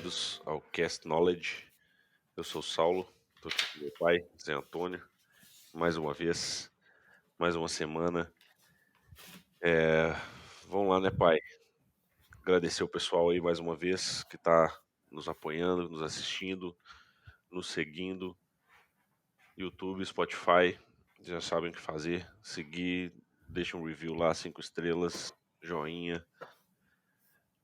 bem-vindos ao Cast Knowledge. Eu sou o Saulo, estou aqui com meu pai, Zé Antônio, mais uma vez, mais uma semana. É, Vamos lá, né, pai? Agradecer o pessoal aí mais uma vez que está nos apoiando, nos assistindo, nos seguindo. YouTube, Spotify, já sabem o que fazer. Seguir, deixa um review lá, 5 estrelas, joinha.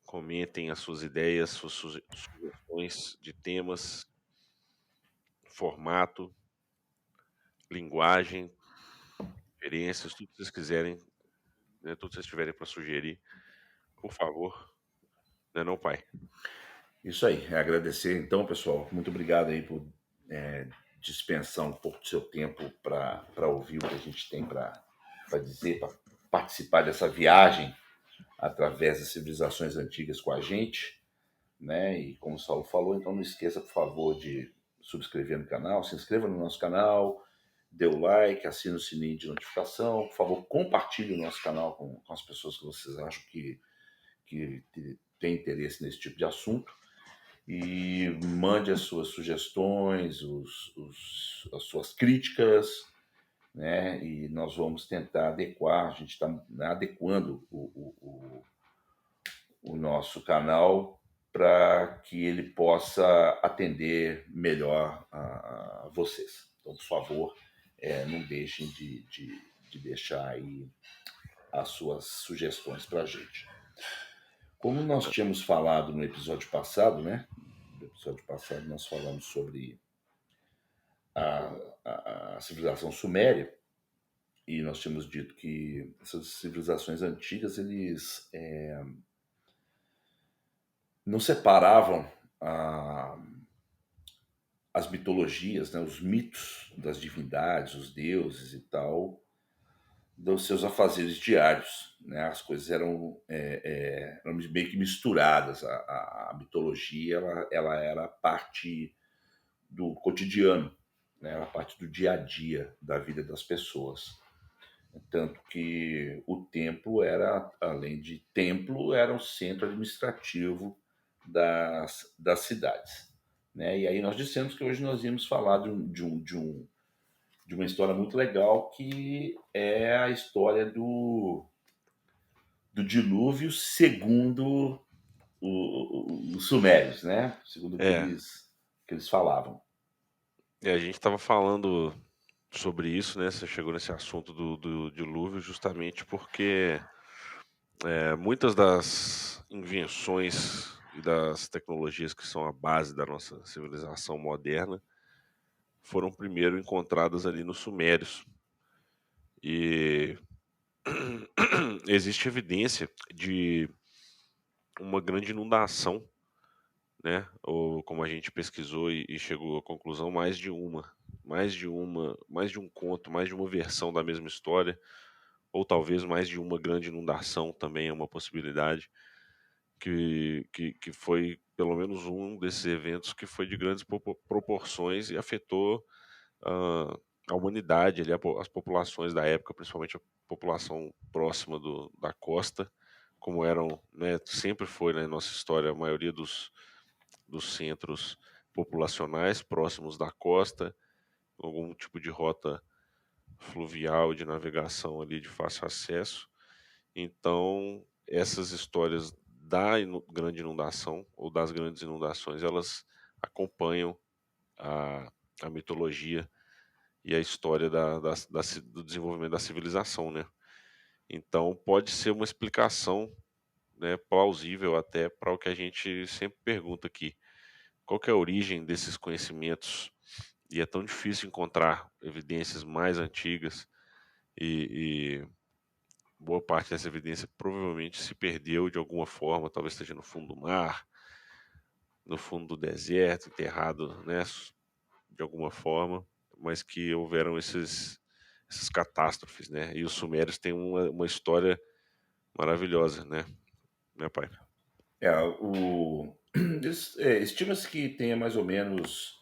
Comentem as suas ideias, suas sugestões de temas, formato, linguagem, referências, tudo que vocês quiserem, né, tudo que vocês tiverem para sugerir, por favor, né, não, pai? Isso aí, é agradecer então, pessoal. Muito obrigado aí por dispensar um pouco do seu tempo para ouvir o que a gente tem para dizer, para participar dessa viagem através das civilizações antigas com a gente, né? E como o Saulo falou, então não esqueça, por favor, de subscrever no canal, se inscreva no nosso canal, dê o like, assine o sininho de notificação, por favor, compartilhe o nosso canal com as pessoas que vocês acham que têm interesse nesse tipo de assunto. E mande as suas sugestões, as suas críticas, né? E nós vamos tentar adequar, a gente está adequando o nosso canal para que ele possa atender melhor a vocês. Então, por favor, não deixem de deixar aí as suas sugestões para a gente. Como nós tínhamos falado no episódio passado, né? No episódio passado nós falamos sobre a civilização suméria e nós tínhamos dito que essas civilizações antigas eles não separavam as mitologias, né, os mitos das divindades, os deuses e tal, dos seus afazeres diários. Né? As coisas eram meio que misturadas. A mitologia ela era parte do cotidiano, né? Era parte do dia a dia da vida das pessoas. Tanto que o templo era, além de templo, era o centro administrativo das cidades. Né? E aí nós dissemos que hoje nós íamos falar de uma história muito legal, que é a história do dilúvio segundo os sumérios, né? Segundo o É, que eles falavam. a gente estava falando sobre isso, né? Você chegou nesse assunto do dilúvio justamente porque muitas das invenções e das tecnologias que são a base da nossa civilização moderna foram primeiro encontradas ali nos Sumérios. E existe evidência de uma grande inundação, né? Ou como a gente pesquisou e chegou à conclusão, mais de um conto, mais de uma versão da mesma história, ou talvez mais de uma grande inundação também é uma possibilidade, que foi pelo menos um desses eventos que foi de grandes proporções e afetou ah, a humanidade, ali, as populações da época, principalmente a população próxima da costa, como eram, né, sempre foi na nossa história a maioria dos centros populacionais próximos da costa, algum tipo de rota fluvial de navegação ali de fácil acesso. Então, essas histórias da grande inundação ou das grandes inundações, elas acompanham a, a mitologia e a história do desenvolvimento da civilização, né? Então, pode ser uma explicação, né, plausível até para o que a gente sempre pergunta aqui. Qual que é a origem desses conhecimentos? E é tão difícil encontrar evidências mais antigas e boa parte dessa evidência provavelmente se perdeu de alguma forma, talvez esteja no fundo do mar, no fundo do deserto, enterrado, né, de alguma forma, mas que houveram essas catástrofes, né? E os sumérios têm uma história maravilhosa, né, meu pai? Estima-se que tenha mais ou menos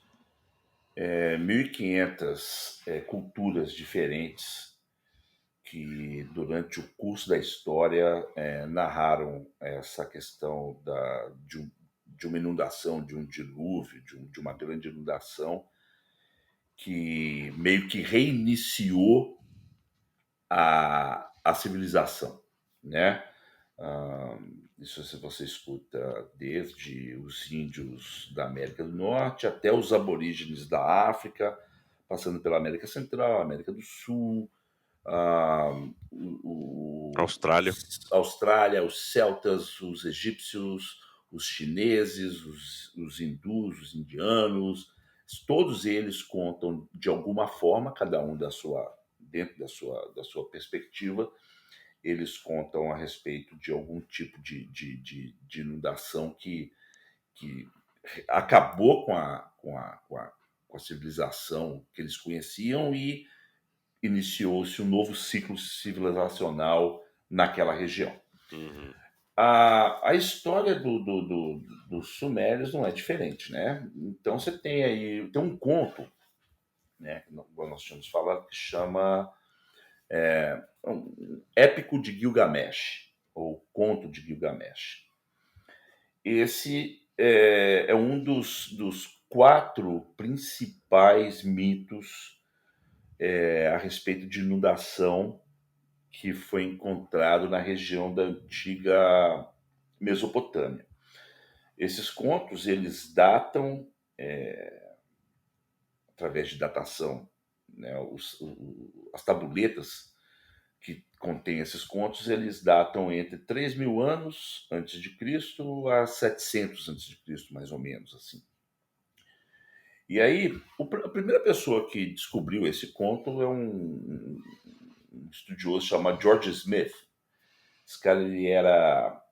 1.500 culturas diferentes que, durante o curso da história, narraram essa questão uma inundação, de um dilúvio, de uma grande inundação que meio que reiniciou a civilização, né? Ah, isso se você escuta desde os índios da América do Norte até os aborígenes da África, passando pela América Central, América do Sul, ah, Austrália. Austrália, os celtas, os egípcios, os chineses, os hindus, os indianos, todos eles contam de alguma forma, cada um dentro da sua perspectiva, eles contam a respeito de algum tipo de inundação que acabou com a civilização que eles conheciam e iniciou-se um novo ciclo civilizacional naquela região. Uhum. A história dos Sumérios não é diferente, né? Então você tem um conto, né, que nós tínhamos falado, que chama um Épico de Gilgamesh, ou Conto de Gilgamesh. Esse é um dos 4 principais mitos a respeito de inundação que foi encontrado na região da antiga Mesopotâmia. Esses contos, eles datam, através de datação, né, as tabuletas que contêm esses contos, eles datam entre 3.000 anos antes de Cristo a 700 antes de Cristo, mais ou menos assim. E aí, a primeira pessoa que descobriu esse conto é um estudioso chamado George Smith. Esse cara, ele era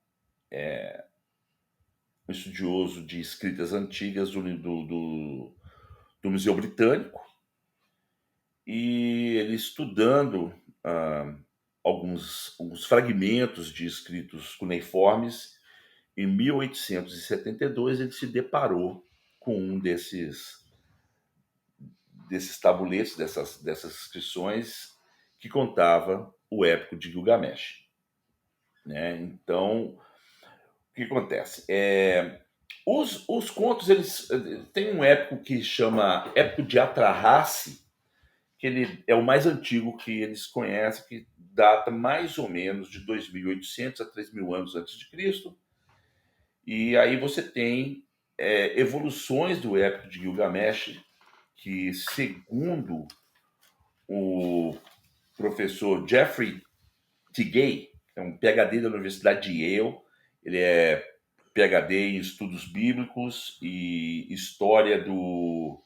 um estudioso de escritas antigas do Museu Britânico, e ele estudando alguns fragmentos de escritos cuneiformes, em 1872 ele se deparou com um desses tabuletes, dessas inscrições, que contava o Épico de Gilgamesh, né? Então, o que acontece? Os contos, eles têm um épico que chama Épico de Atrahace, que ele é o mais antigo que eles conhecem, que data mais ou menos de 2.800 a 3.000 anos antes de Cristo. E aí você tem evoluções do Épico de Gilgamesh, que, segundo o professor Jeffrey T. Gay, que é um PhD da Universidade de Yale, ele é PhD em estudos bíblicos e história do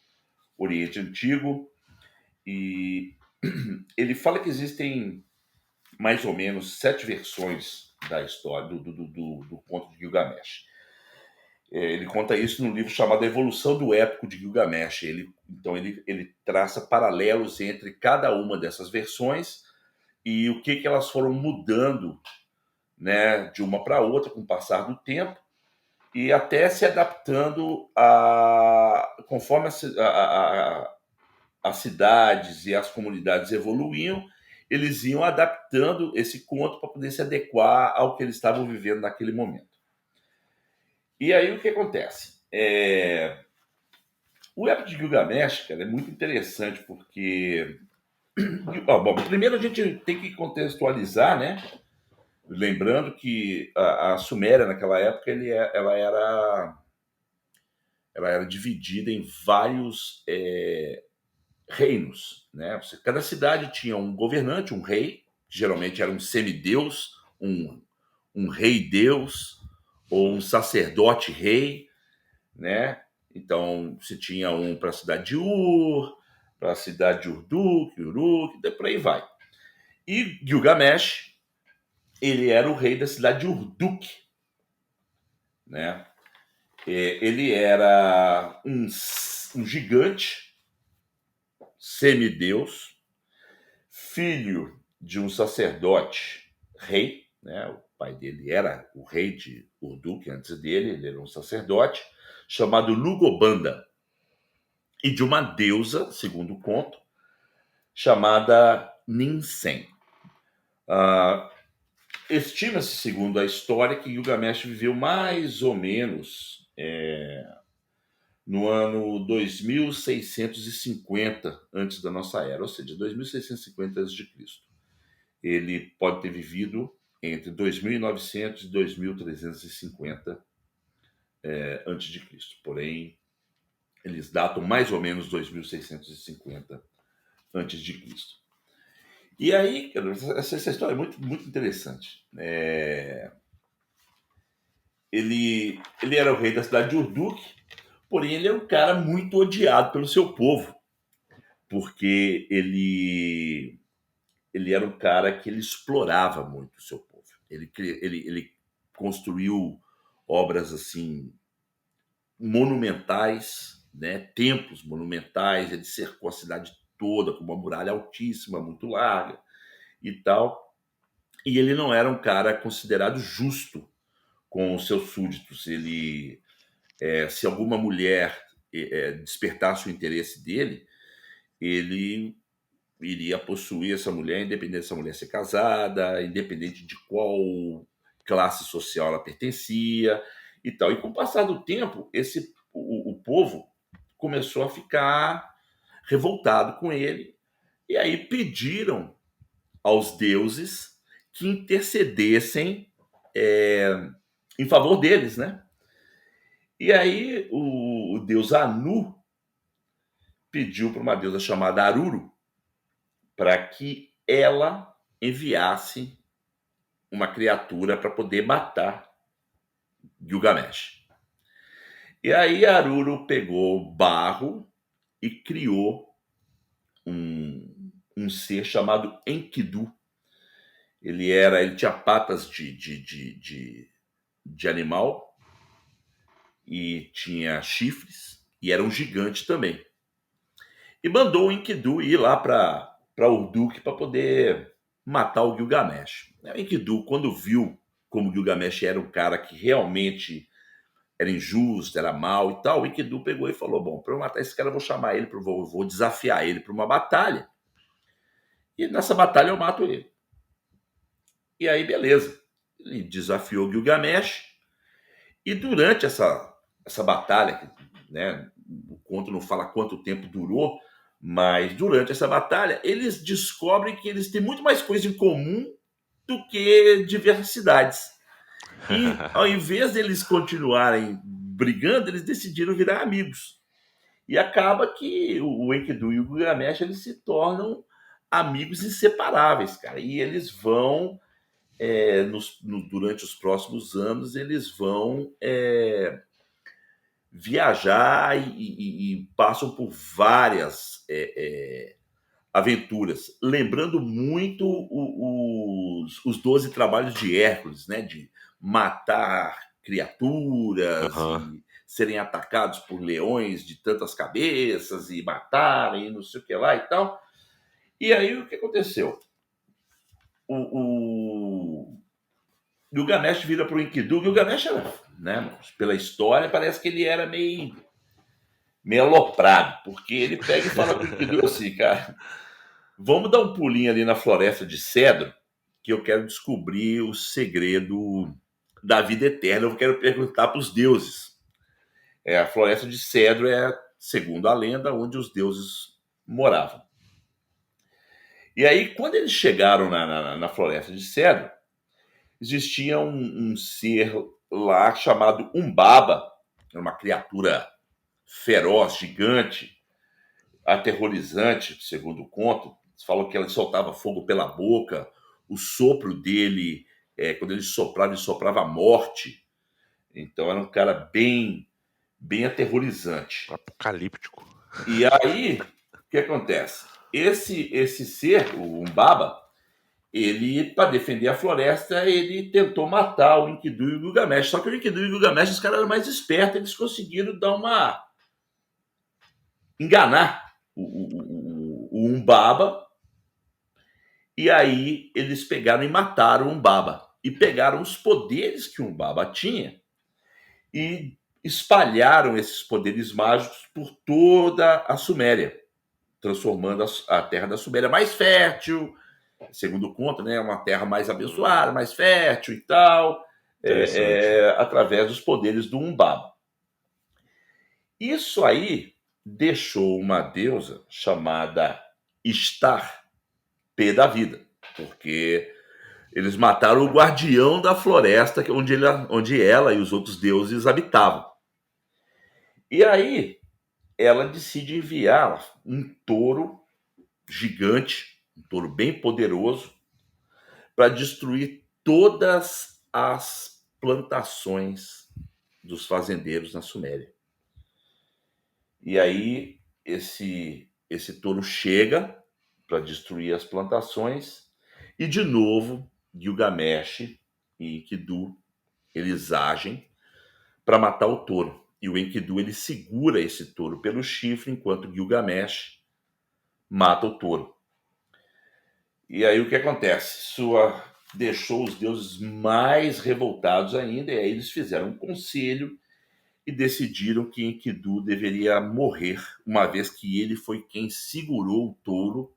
Oriente Antigo, e ele fala que existem mais ou menos 7 versões da história do conto de Gilgamesh. Ele conta isso no livro chamado A Evolução do Épico de Gilgamesh. Ele traça paralelos entre cada uma dessas versões e o que elas foram mudando, né, de uma para outra com o passar do tempo, e até se adaptando conforme as cidades e as comunidades evoluíam, eles iam adaptando esse conto para poder se adequar ao que eles estavam vivendo naquele momento. E aí o que acontece? O Épico de Gilgamesh, cara, é muito interessante porque... Bom, primeiro a gente tem que contextualizar, né? Lembrando que a Suméria, naquela época, ela era dividida em vários reinos, né? Cada cidade tinha um governante, um rei, que geralmente era um semideus, um rei-deus, ou um sacerdote-rei, né? Então, se tinha um para a cidade de Ur, para a cidade de Uruk, e por aí vai. E Gilgamesh, ele era o rei da cidade de Urduk, né? Ele era um gigante, semideus, filho de um sacerdote rei, né? O pai dele era o rei de Urduk, antes dele, ele era um sacerdote, chamado Lugobanda, e de uma deusa, segundo o conto, chamada Ninsen. Estima-se, segundo a história, que Gilgamesh viveu mais ou menos no ano 2650 antes da nossa era, ou seja, 2650 antes de Cristo. Ele pode ter vivido entre 2900 e 2350 antes de Cristo. Porém, eles datam mais ou menos 2650 antes de Cristo. E aí, essa história é muito, muito interessante. Ele era o rei da cidade de Urduk, porém ele é um cara muito odiado pelo seu povo, porque ele era um cara que ele explorava muito o seu povo. Ele construiu obras assim monumentais, né? Templos monumentais. Ele cercou a cidade toda com uma muralha altíssima, muito larga e tal. E ele não era um cara considerado justo com os seus súditos. Se alguma mulher despertasse o interesse dele, ele iria possuir essa mulher, independente dessa mulher ser casada, independente de qual classe social ela pertencia e tal. E com o passar do tempo, o povo começou a ficar revoltado com ele, e aí pediram aos deuses que intercedessem em favor deles, né? E aí o deus Anu pediu para uma deusa chamada Aruru para que ela enviasse uma criatura para poder matar Gilgamesh. E aí Aruru pegou barro e criou um ser chamado Enkidu. Ele tinha patas de animal e tinha chifres e era um gigante também. E mandou o Enkidu ir lá para Urduk para poder matar o Gilgamesh. O Enkidu, quando viu como o Gilgamesh era um cara que realmente era injusto, era mau e tal, o Enkidu pegou e falou: bom, para eu matar esse cara, eu vou chamar ele, vou desafiar ele para uma batalha. E nessa batalha eu mato ele. E aí, beleza. Ele desafiou o Gilgamesh. E durante essa batalha, né, o conto não fala quanto tempo durou, mas durante essa batalha, eles descobrem que eles têm muito mais coisa em comum do que diversidades. E ao invés deles continuarem brigando, eles decidiram virar amigos. E acaba que o Enkidu e o Gilgamesh eles se tornam amigos inseparáveis, cara. E eles vão, durante os próximos anos, eles vão viajar e passam por várias aventuras, lembrando muito os 12 trabalhos de Hércules, né? De matar criaturas e serem atacados por leões de tantas cabeças e matarem, não sei o que lá e tal. E aí o que aconteceu? O Gilgamesh vira para o Enkidu. O Gilgamesh, né, pela história, parece que ele era meio aloprado, porque ele pega e fala para o Enkidu assim: cara, vamos dar um pulinho ali na floresta de cedro, que eu quero descobrir o segredo da vida eterna. Eu quero perguntar para os deuses. A floresta de cedro é, segundo a lenda, onde os deuses moravam. E aí, quando eles chegaram na floresta de cedro, existia um ser lá chamado Umbaba, uma criatura feroz, gigante, aterrorizante, segundo o conto. Eles falam que ele soltava fogo pela boca, o sopro dele, quando ele soprava a morte. Então era um cara bem, bem aterrorizante. Apocalíptico. E aí, o que acontece? Esse ser, o Umbaba, ele, para defender a floresta, ele tentou matar o Enkidu e o Gilgamesh. Só que o Enkidu e o Gilgamesh, os caras eram mais espertos, eles conseguiram enganar o Umbaba. E aí eles pegaram e mataram o Umbaba. E pegaram os poderes que o Umbaba tinha e espalharam esses poderes mágicos por toda a Suméria, transformando a terra da Suméria mais fértil, segundo o conto, né, uma terra mais abençoada, mais fértil e tal, através dos poderes do Umbaba. Isso aí deixou uma deusa chamada Ishtar pé da vida, porque eles mataram o guardião da floresta onde ela e os outros deuses habitavam. E aí ela decide enviar um touro gigante, um touro bem poderoso, para destruir todas as plantações dos fazendeiros na Suméria. E aí esse touro chega para destruir as plantações e de novo Gilgamesh e Enkidu eles agem para matar o touro. E o Enkidu ele segura esse touro pelo chifre enquanto Gilgamesh mata o touro. E aí o que acontece? Deixou os deuses mais revoltados ainda, e aí eles fizeram um conselho e decidiram que Enkidu deveria morrer, uma vez que ele foi quem segurou o touro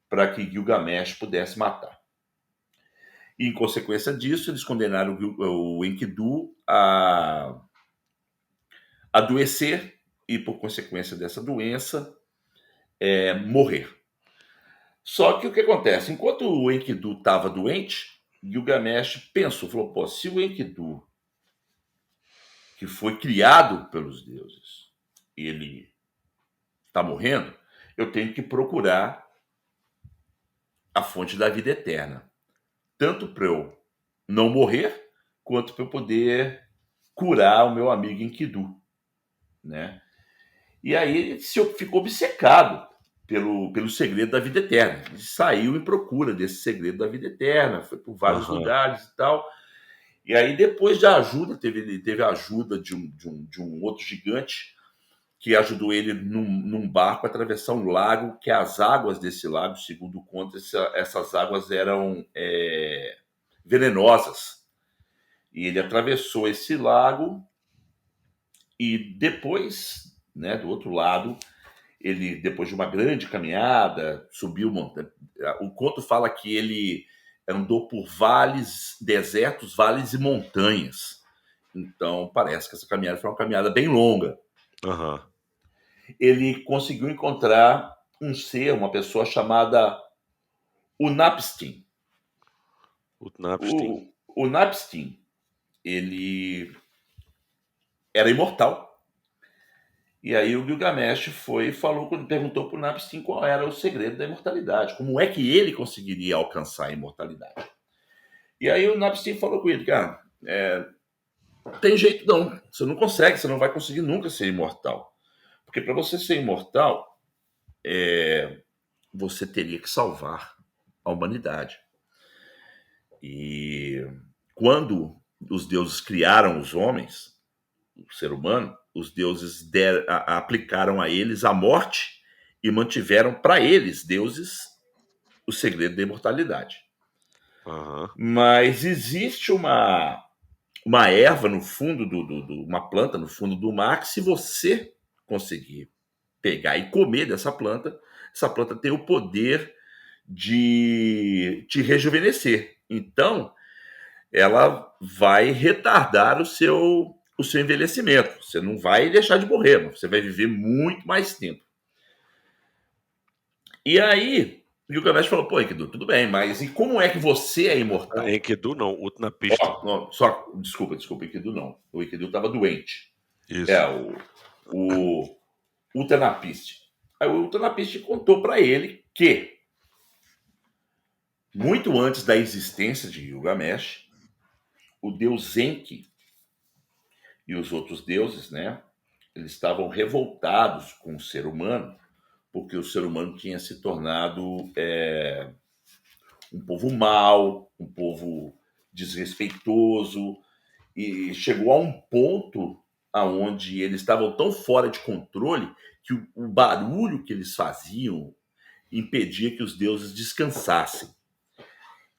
para que Gilgamesh pudesse matar. E, em consequência disso, eles condenaram o Enkidu a adoecer e, por consequência dessa doença, morrer. Só que o que acontece? Enquanto o Enkidu estava doente, Gilgamesh pensou, falou, pô, se o Enkidu, que foi criado pelos deuses, ele está morrendo, eu tenho que procurar a fonte da vida eterna. Tanto para eu não morrer, quanto para eu poder curar o meu amigo Enkidu, né? E aí ele ficou obcecado pelo segredo da vida eterna. Ele saiu em procura desse segredo da vida eterna, foi por vários lugares e tal. E aí, depois de ajuda, teve a ajuda de um outro gigante que ajudou ele num barco a atravessar um lago, que as águas desse lago, segundo conta, essas águas eram venenosas. E ele atravessou esse lago e depois, né, do outro lado, ele, depois de uma grande caminhada, subiu montanha. O conto fala que ele andou por vales, desertos, vales e montanhas. Então, parece que essa caminhada foi uma caminhada bem longa. Aham. Ele conseguiu encontrar um ser, uma pessoa chamada Unapstin. Utnapishtim. O Unapstin, ele era imortal. E aí o Gilgamesh foi e perguntou para o Unapstin qual era o segredo da imortalidade, como é que ele conseguiria alcançar a imortalidade. E aí o Unapstin falou com ele, cara, tem jeito não, você não consegue, você não vai conseguir nunca ser imortal. Porque para você ser imortal, você teria que salvar a humanidade. E quando os deuses criaram os homens, o ser humano, os deuses aplicaram a eles a morte e mantiveram para eles, deuses, o segredo da imortalidade. Aham. Mas existe uma erva no fundo uma planta no fundo do mar que, se você conseguir pegar e comer dessa planta, essa planta tem o poder de te rejuvenescer. Então, ela vai retardar o seu envelhecimento. Você não vai deixar de morrer, mas você vai viver muito mais tempo. E aí, o Gilgamesh falou, pô, Enkidu, tudo bem, mas e como é que você é imortal? Enkidu não, Utnapishtim. Desculpa, Enkidu não. O Enkidu estava doente. Isso. O Utnapishtim. Aí o Utnapishtim contou para ele que, muito antes da existência de Gilgamesh, o deus Enki e os outros deuses, né, eles estavam revoltados com o ser humano, porque o ser humano tinha se tornado um povo mau, um povo desrespeitoso, e chegou a um ponto aonde eles estavam tão fora de controle que o barulho que eles faziam impedia que os deuses descansassem.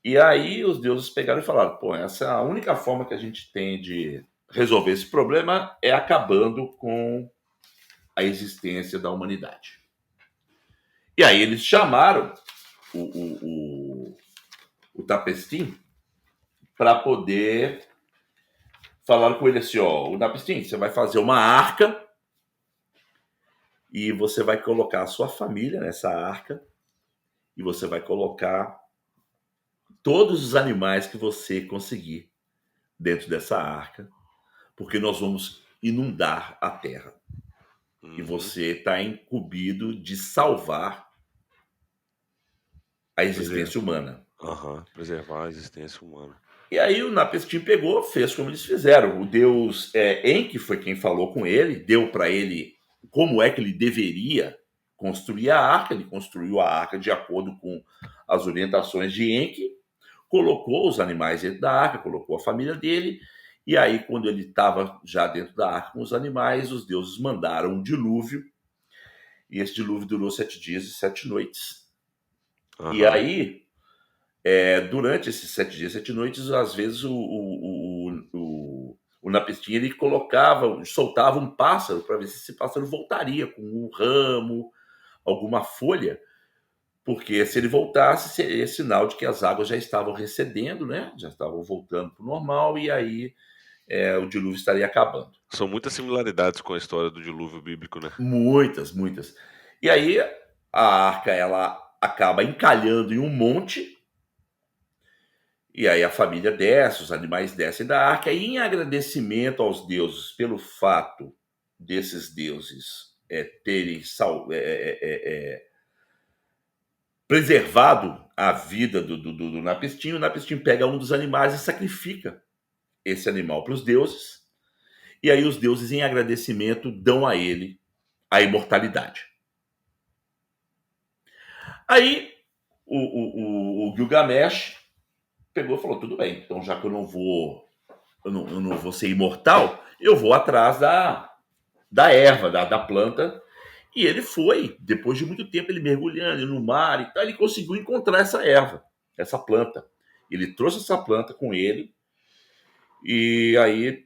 E aí os deuses pegaram e falaram, pô, essa é a única forma que a gente tem de resolver esse problema, é acabando com a existência da humanidade. E aí eles chamaram o Tapestim para poder falar com ele assim, ó, o Tapestim, você vai fazer uma arca e você vai colocar a sua família nessa arca e você vai colocar todos os animais que você conseguir dentro dessa arca, porque nós vamos inundar a terra. E Uhum. você está incumbido de salvar a existência humana. Preservar a existência humana. E aí o Napestim pegou, fez como eles fizeram. O deus Enki foi quem falou com ele, deu para ele como é que ele deveria construir a arca. Ele construiu a arca de acordo com as orientações de Enki, colocou os animais dentro da arca, colocou a família dele. E aí, quando ele estava já dentro da arca com os animais, os deuses mandaram um dilúvio. E esse dilúvio durou 7 dias e 7 noites. E Aham. aí, durante esses 7 dias, 7 noites, às vezes o Napestim ele soltava um pássaro para ver se esse pássaro voltaria com um ramo, alguma folha, porque se ele voltasse, seria sinal de que as águas já estavam recedendo, né? Já estavam voltando para o normal, e aí o dilúvio estaria acabando. São muitas similaridades com a história do dilúvio bíblico, né? Muitas, muitas. E aí a arca ela acaba encalhando em um monte. E aí a família desce, os animais descem da arca, e em agradecimento aos deuses pelo fato desses deuses terem preservado a vida do Napestim, o Napestim pega um dos animais e sacrifica esse animal para os deuses, e aí os deuses, em agradecimento, dão a ele a imortalidade. Aí o Gilgamesh pegou e falou: tudo bem, então já que eu não vou ser imortal, eu vou atrás da erva, da planta. E ele foi, depois de muito tempo, ele mergulhando no mar e tal, ele conseguiu encontrar essa erva, essa planta. Ele trouxe essa planta com ele, e aí,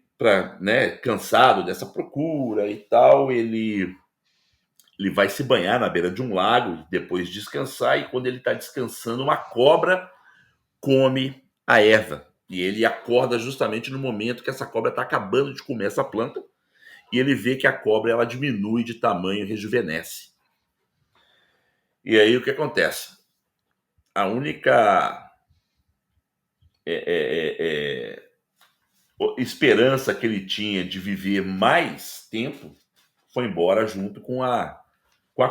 cansado dessa procura e tal, ele vai se banhar na beira de um lago, depois descansar, e quando ele está descansando, uma cobra come a erva. E ele acorda justamente no momento que essa cobra está acabando de comer essa planta, e ele vê que a cobra ela diminui de tamanho e rejuvenesce. E aí o que acontece? A única esperança que ele tinha de viver mais tempo foi embora junto com a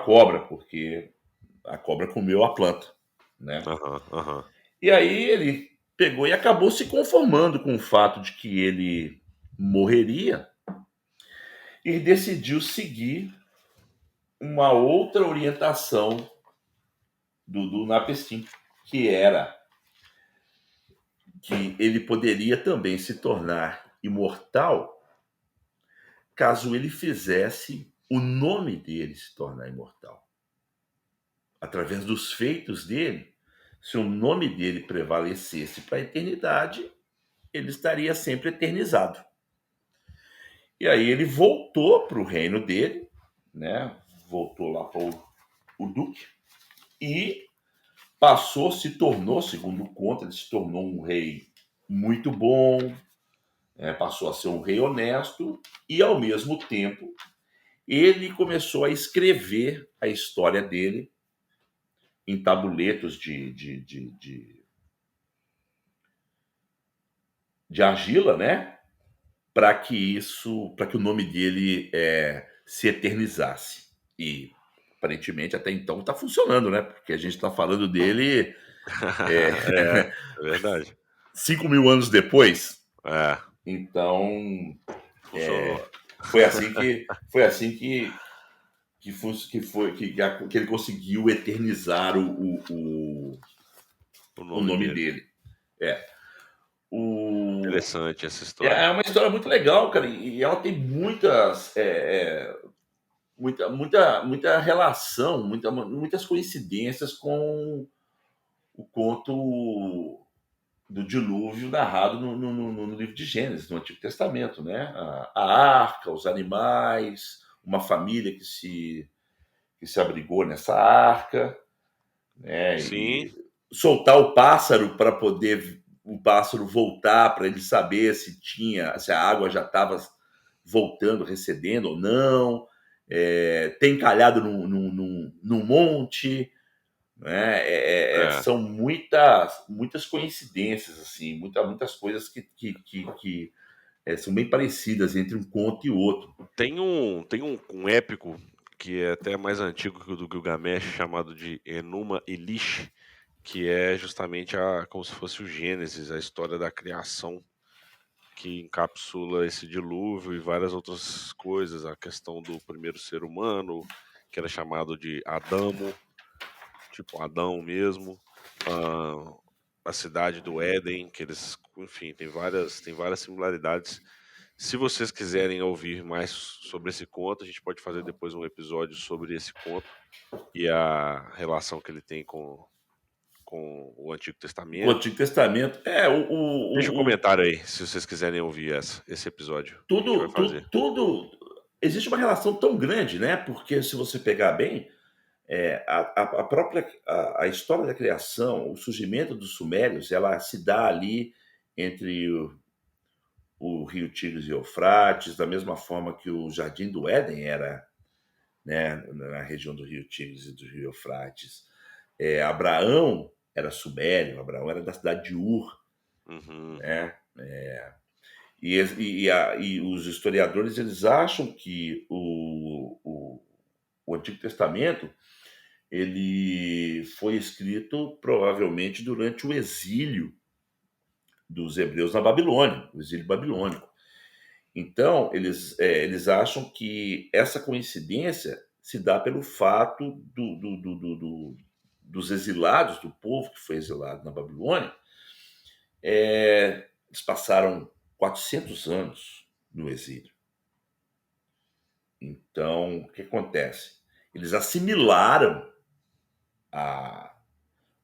cobra, porque a cobra comeu a planta, né? Aham, aham. E aí ele pegou e acabou se conformando com o fato de que ele morreria e decidiu seguir uma outra orientação do Napestim, que era que ele poderia também se tornar imortal caso ele fizesse o nome dele se tornar imortal. Através dos feitos dele, se o nome dele prevalecesse para a eternidade, ele estaria sempre eternizado. E aí ele voltou para o reino dele, né? Voltou lá para o Duque e se tornou, segundo conta, ele se tornou um rei muito bom, passou a ser um rei honesto e, ao mesmo tempo, ele começou a escrever a história dele em tabuletos de argila, né? Para que o nome dele se eternizasse. E aparentemente até então está funcionando, né? Porque a gente está falando dele É, é verdade. 5.000 anos depois. É, Então funcionou. foi assim que ele conseguiu eternizar O o nome nome dele. dele. É. O, Interessante essa é história. uma história muito legal, cara, e ela tem muita relação, muitas coincidências com o conto do dilúvio narrado no livro de Gênesis, no Antigo Testamento, né? A arca, os animais, uma família que se abrigou nessa arca, né? Sim, E soltar o pássaro para poder o pássaro voltar, para ele saber se a água já estava voltando, recedendo ou não. Tem encalhado num monte, né? É. São muitas coincidências, assim, muitas coisas que são bem parecidas entre um conto e outro. Tem um épico que é até mais antigo que o do Gilgamesh, chamado de Enuma Elish, que é justamente como se fosse o Gênesis, a história da criação, que encapsula esse dilúvio e várias outras coisas, a questão do primeiro ser humano, que era chamado de Adamo, tipo Adão mesmo, ah, a cidade do Éden, que eles, enfim, tem várias similaridades. Se vocês quiserem ouvir mais sobre esse conto, a gente pode fazer depois um episódio sobre esse conto e a relação que ele tem com o Antigo O Testamento. Antigo Testamento, Deixa um comentário aí, se vocês quiserem ouvir esse episódio que a gente vai fazer. tudo existe uma relação tão grande, né? Porque se você pegar bem, a própria a história da criação, o surgimento dos sumérios, ela se dá ali entre o rio Tigres e Eufrates, da mesma forma que o Jardim do Éden era, né, na região do rio Tigres e do rio Eufrates. Abraão era sumério, Abraão era da cidade de Ur, Uhum, né? E os historiadores eles acham que o Antigo Testamento ele foi escrito provavelmente durante o exílio dos hebreus na Babilônia, o exílio babilônico. Então, eles acham que essa coincidência se dá pelo fato dos exilados, do povo que foi exilado na Babilônia, eles passaram 400 anos no exílio. Então, o que acontece? Eles assimilaram a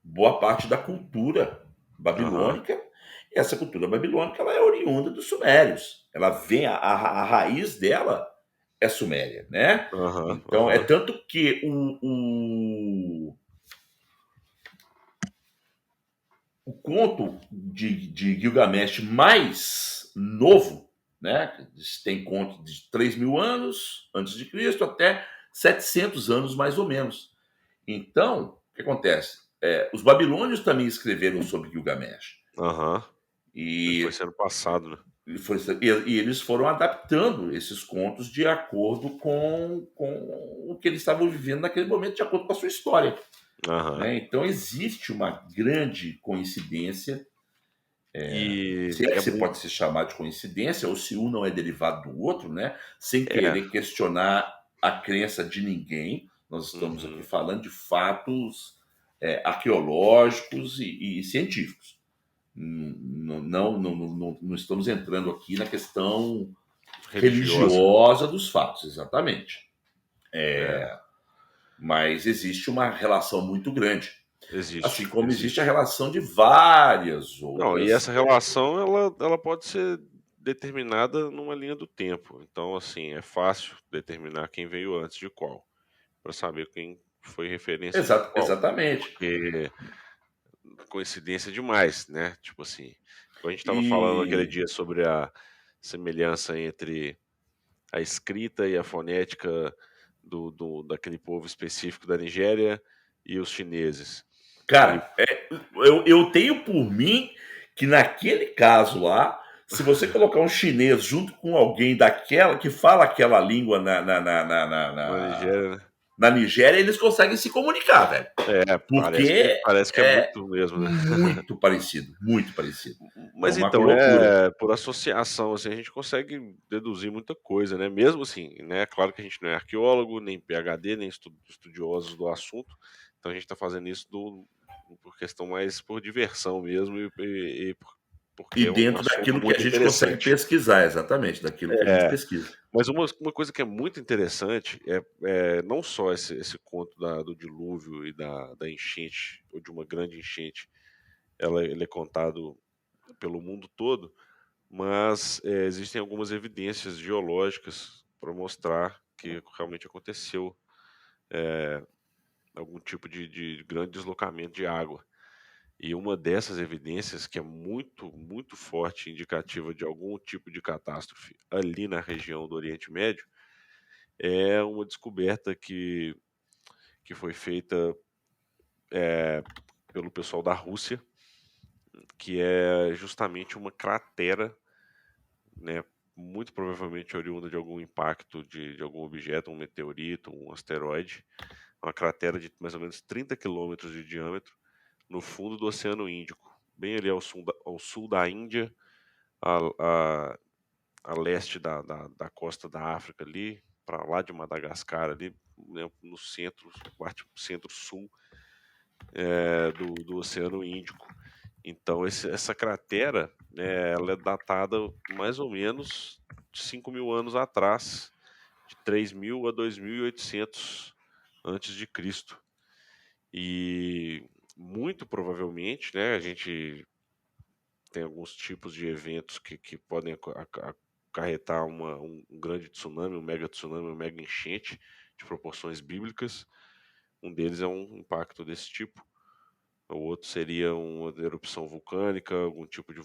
boa parte da cultura aham, babilônica. E essa cultura babilônica ela é oriunda dos sumérios. Ela vem, a raiz dela é suméria, né? aham, Então, é aham, tanto que o conto de Gilgamesh mais novo, né? Tem conto de 3.000 anos antes de Cristo até 700 anos mais ou menos. Então, o que acontece? Os babilônios também escreveram sobre Gilgamesh. aham. Ele foi E, sendo passado, né? e eles foram adaptando esses contos de acordo com o que eles estavam vivendo naquele momento, de acordo com a sua história. Aham. Né? Então, existe uma grande coincidência, E se é que é você muito. pode se chamar de coincidência, ou se um não é derivado do outro, né? Sem É. querer questionar a crença de ninguém. Nós estamos aqui Uhum. falando de fatos arqueológicos e científicos. Não estamos entrando aqui na questão Religiosa. religiosa dos fatos, exatamente. É. Mas existe uma relação muito grande. Assim Existe, como existe a existe. relação de várias Não, e outras. essa relação ela pode ser determinada numa linha do tempo. Então, assim, é fácil determinar quem veio antes de qual, para saber quem foi referência de qual. Exatamente. Porque coincidência demais, né? Tipo assim, como a gente estava falando aquele E, dia sobre a semelhança entre a escrita e a fonética daquele povo específico da Nigéria e os chineses. E cara, eu tenho por mim que naquele caso lá, se você colocar um chinês junto com alguém daquela que fala aquela língua na Nigéria, né? na Nigéria, eles conseguem se comunicar, velho. É, parece que Porque parece que é é muito mesmo, né. muito parecido, muito parecido. É Mas uma então, loucura. por associação, assim, a gente consegue deduzir muita coisa, né, mesmo assim, né, claro que a gente não é arqueólogo, nem PhD, nem estudiosos do assunto, então a gente está fazendo isso por questão mais por diversão mesmo e porque E é um dentro assunto daquilo que a muito gente consegue interessante. pesquisar, exatamente, daquilo que a gente É. pesquisa. Mas uma coisa que é muito interessante é não só esse conto do dilúvio e da enchente, ou de uma grande enchente, ele é contado pelo mundo todo, mas existem algumas evidências geológicas para mostrar que realmente aconteceu algum tipo de grande deslocamento de água. E uma dessas evidências, que é muito, muito forte, indicativa de algum tipo de catástrofe ali na região do Oriente Médio, é uma descoberta que foi feita, eh, pelo pessoal da Rússia, que é justamente uma cratera, né, muito provavelmente oriunda de algum impacto de algum objeto, um meteorito, um asteroide, uma cratera de mais ou menos 30 quilômetros de diâmetro no fundo do Oceano Índico, bem ali ao sul da Índia, a, a, a leste da costa da África ali, para lá de Madagascar ali, né, no centro, parte centro-sul do Oceano Índico. Então essa cratera, né, ela é datada mais ou menos de 5.000 anos atrás, de 3.000 a 2.800 antes de Cristo. E muito provavelmente, né, a gente tem alguns tipos de eventos que podem acarretar um grande tsunami, um mega tsunami, uma mega enchente de proporções bíblicas. Um deles é um impacto desse tipo. O outro seria uma erupção vulcânica, algum tipo de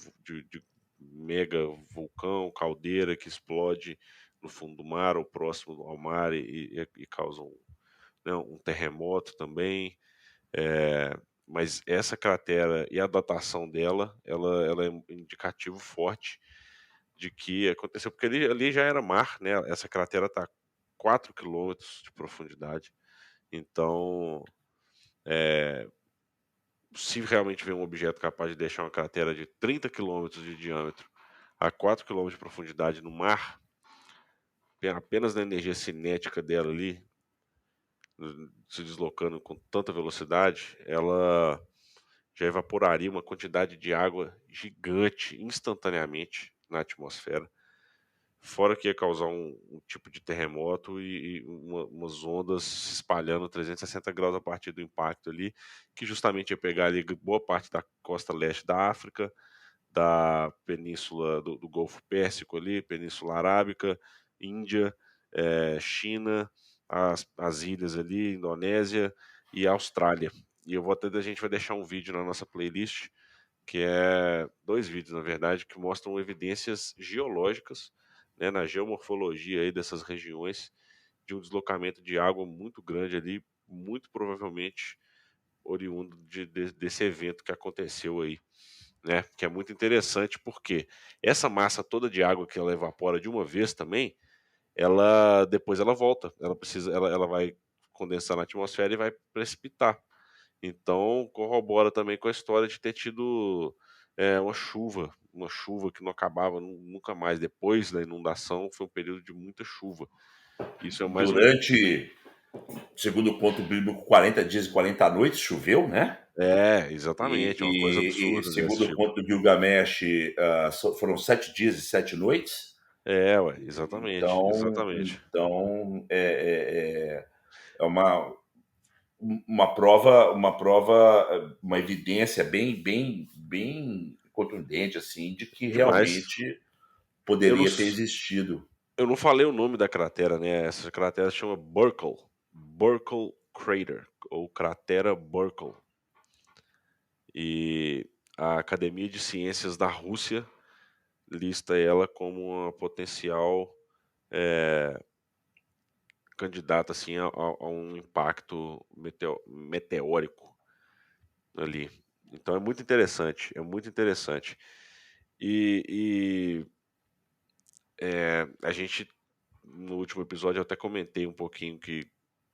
mega vulcão, caldeira que explode no fundo do mar ou próximo ao mar e causa né, um terremoto também. Mas essa cratera e a datação dela, ela é um indicativo forte de que aconteceu, porque ali já era mar, né? Essa cratera está a 4 quilômetros de profundidade. Então, se realmente vem um objeto capaz de deixar uma cratera de 30 quilômetros de diâmetro a 4 quilômetros de profundidade no mar, apenas na energia cinética dela ali, se deslocando com tanta velocidade, ela já evaporaria uma quantidade de água gigante instantaneamente na atmosfera. Fora que ia causar um tipo de terremoto e umas ondas se espalhando 360 graus a partir do impacto ali, que justamente ia pegar ali boa parte da costa leste da África, da península do Golfo Pérsico ali, Península Arábica, Índia, China, as ilhas ali, Indonésia e Austrália. E a gente vai deixar um vídeo na nossa playlist, que é 2 vídeos, na verdade, que mostram evidências geológicas, né, na geomorfologia aí dessas regiões, de um deslocamento de água muito grande ali, muito provavelmente oriundo desse evento que aconteceu aí, né? Que é muito interessante porque essa massa toda de água que ela evapora de uma vez também, ela depois ela volta, ela vai condensar na atmosfera e vai precipitar. Então corrobora também com a história de ter tido uma chuva que não acabava nunca mais. Depois da inundação foi um período de muita chuva. Isso é mais um. Durante, segundo o conto bíblico, 40 dias e 40 noites choveu, né? É, exatamente, é uma coisa E absurda desse segundo o tipo. conto do Gilgamesh, foram 7 dias e 7 noites. É, ué, exatamente, Então, exatamente. então é uma evidência bem contundente assim de que Demais. realmente Eu não, poderia ter s- existido. eu não falei o nome da cratera, né? Essa cratera chama Burckle. Burckle Crater, ou cratera Burckle. E a Academia de Ciências da Rússia lista ela como uma potencial candidata assim a um impacto meteórico ali. Então é muito interessante, é muito interessante. E a gente no último episódio eu até comentei um pouquinho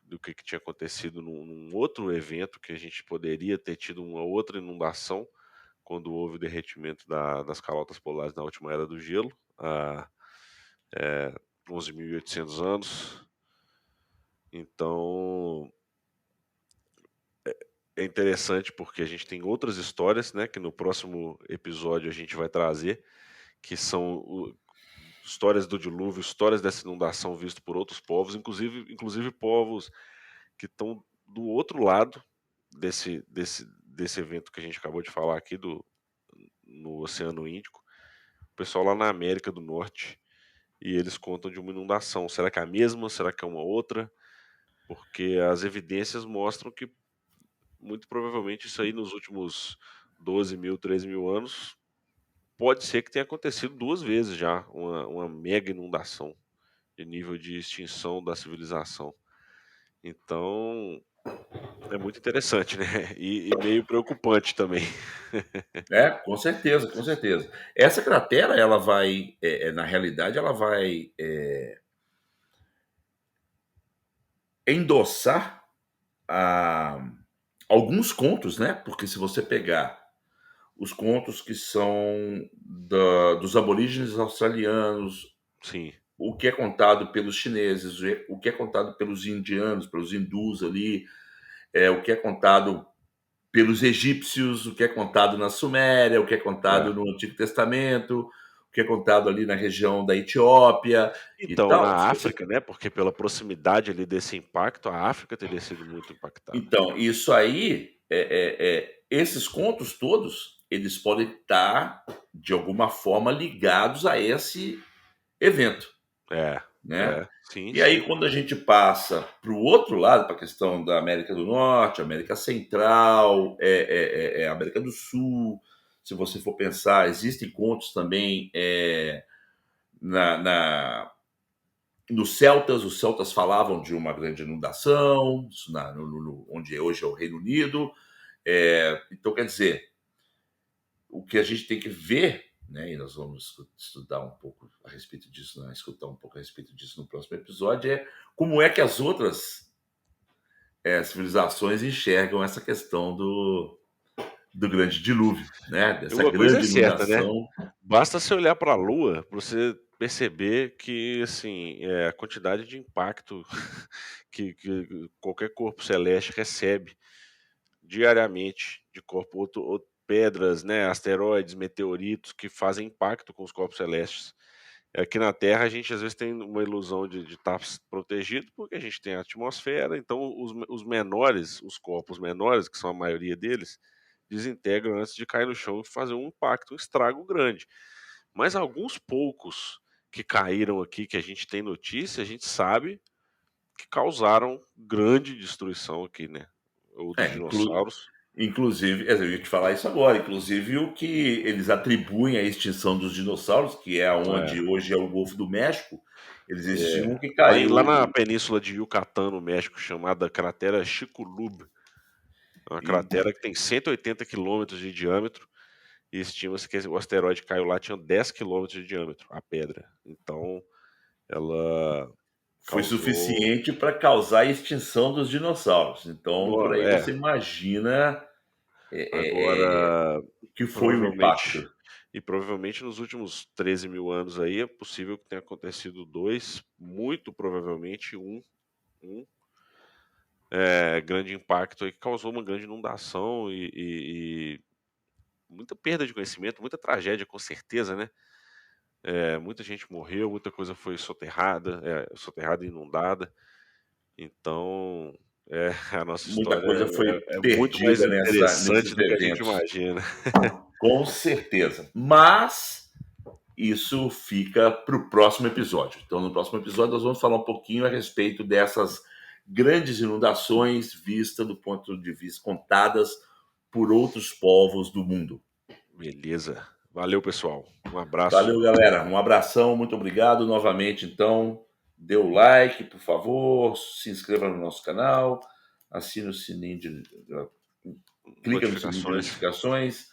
do que tinha acontecido num outro evento que a gente poderia ter tido uma outra inundação quando houve o derretimento das calotas polares na última era do gelo, há 11.800 anos. Então é interessante porque a gente tem outras histórias, né, que no próximo episódio a gente vai trazer, que são histórias do dilúvio, histórias dessa inundação visto por outros povos, inclusive povos que estão do outro lado desse evento que a gente acabou de falar aqui no Oceano Índico, o pessoal lá na América do Norte, e eles contam de uma inundação. Será que é a mesma? Será que é uma outra? Porque as evidências mostram que muito provavelmente isso aí nos últimos 12.000, 13.000 anos pode ser que tenha acontecido 2 vezes já, uma mega inundação. de nível de extinção da civilização. Então, é muito interessante, né, e meio preocupante também. É, com certeza, com certeza. Essa cratera, ela vai, na realidade, ela vai endossar a, alguns contos, né? Porque se você pegar os contos que são dos aborígenes australianos, Sim, o que é contado pelos chineses, o que é contado pelos indianos, pelos hindus ali, o que é contado pelos egípcios, o que é contado na Suméria, o que é é. contado no Antigo Testamento, o que é contado ali na região da Etiópia e Então, tal. Se na você África, né, porque pela proximidade ali desse impacto, a África teria sido muito impactada. Então, isso aí, esses contos todos, eles podem estar, de alguma forma, ligados a esse evento, É, né? é, sim, E aí, sim. quando a gente passa para o outro lado, para a questão da América do Norte, América Central, América do Sul, se você for pensar, existem contos também na, na, nos celtas. Os celtas falavam de uma grande inundação, onde hoje é o Reino Unido. Então, quer dizer, o que a gente tem que ver, né, e nós vamos estudar um pouco a respeito disso, né, escutar um pouco a respeito disso no próximo episódio, é como é que as outras civilizações enxergam essa questão do grande dilúvio, né, E dessa uma coisa é grande certa, né, inundação. basta você olhar para a Lua para você perceber que, assim, a quantidade de impacto que qualquer corpo celeste recebe diariamente de corpo ou pedras, né, asteroides, meteoritos que fazem impacto com os corpos celestes. Aqui na Terra a gente às vezes tem uma ilusão de estar protegido, porque a gente tem a atmosfera, então os menores, os corpos menores, que são a maioria deles, desintegram antes de cair no chão e fazer um impacto, um estrago grande. Mas alguns poucos que caíram aqui, que a gente tem notícia, a gente sabe que causaram grande destruição aqui, né? Ou dos É, inclu- dinossauros. Inclusive, eu ia te falar isso agora, inclusive o que eles atribuem à extinção dos dinossauros, que é É, onde hoje é o Golfo do México, eles é. estimam que Lá caiu. na península de Yucatán, no México, chamada cratera Chicxulub, é uma Então, cratera que tem 180 quilômetros de diâmetro e estima-se que o asteroide caiu lá, tinha 10 quilômetros de diâmetro, a pedra. Então, ela foi causou. suficiente para causar a extinção dos dinossauros. Então, por aí É, você imagina agora, o que foi o provavelmente. impacto. E provavelmente nos últimos 13 mil anos aí é possível que tenha acontecido dois, muito provavelmente um grande impacto aí que causou uma grande inundação e muita perda de conhecimento, muita tragédia, com certeza, né? Muita gente morreu, muita coisa foi soterrada e inundada. Então, a nossa Muita história coisa foi é muito mais perdida interessante nesses do que a gente eventos, imagina. com certeza. Mas isso fica para o próximo episódio. Então, no próximo episódio, nós vamos falar um pouquinho a respeito dessas grandes inundações vistas do ponto de vista contadas por outros povos do mundo. Beleza. Valeu, pessoal. Um abraço. Valeu, galera. Um abração, muito obrigado novamente. Então, dê o like, por favor, se inscreva no nosso canal, assine o sininho clica no sininho de Notificações. notificações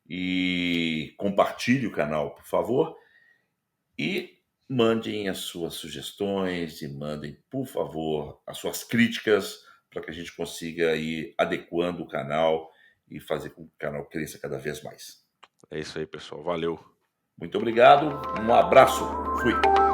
e compartilhe o canal, por favor. E mandem as suas sugestões e mandem, por favor, as suas críticas para que a gente consiga ir adequando o canal e fazer com que o canal cresça cada vez mais. É isso aí, pessoal. Valeu. Muito obrigado, um abraço, fui.